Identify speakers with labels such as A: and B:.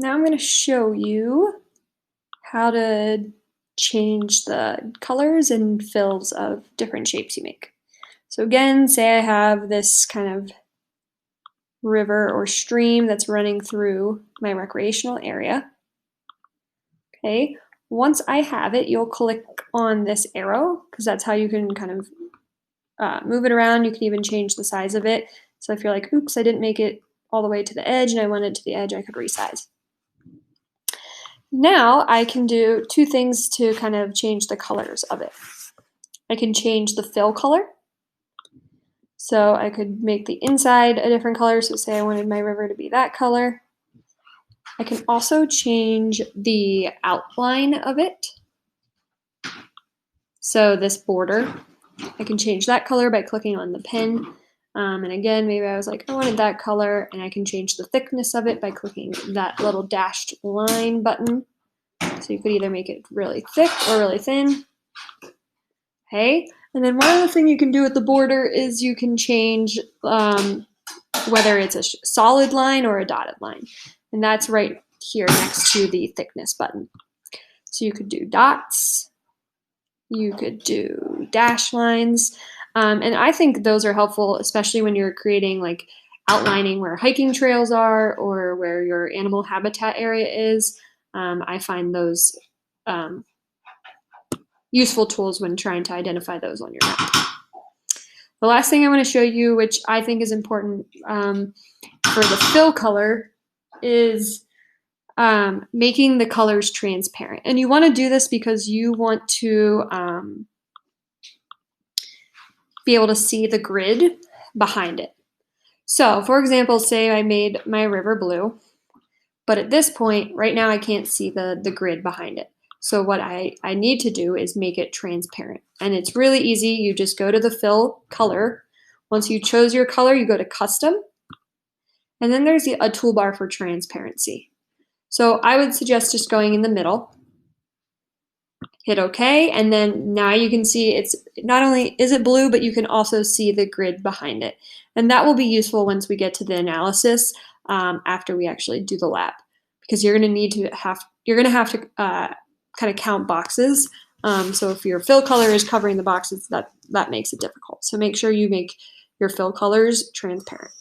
A: now I'm going to show you how to change the colors and fills of different shapes you make. So again, say I have this kind of river or stream that's running through my recreational area. Okay, once I have it, you'll click on this arrow because that's how you can kind of move it around. You can even change the size of it. So if you're like, oops, I didn't make it all the way to the edge and I want it to the edge, I could resize. Now I can do two things to kind of change the colors of it. I can change the fill color. So I could make the inside a different color. So say I wanted my river to be that color. I can also change the outline of it. So this border, I can change that color by clicking on the pen. And again, maybe I was like, I wanted that color, and I can change the thickness of it by clicking that little dashed line button. So you could either make it really thick or really thin. Okay, and then one other thing you can do with the border is you can change whether it's a solid line or a dotted line. And that's right here next to the thickness button. So you could do dots, you could do dash lines, and I think those are helpful, especially when you're creating like outlining where hiking trails are or where your animal habitat area is. I find those useful tools when trying to identify those on your map. The last thing I want to show you, which I think is important for the fill color, is making the colors transparent. And you want to do this because you want to be able to see the grid behind it. So for example, say I made my river blue, but at this point, right now I can't see the grid behind it. So what I need to do is make it transparent. And it's really easy. You just go to the fill color. Once you chose your color, you go to custom. And then there's a toolbar for transparency. So I would suggest just going in the middle. Hit OK, and then now you can see it's not only is it blue, but you can also see the grid behind it. And that will be useful once we get to the analysis after we actually do the lab, because you're going to have to kind of count boxes. So if your fill color is covering the boxes, that makes it difficult. So make sure you make your fill colors transparent.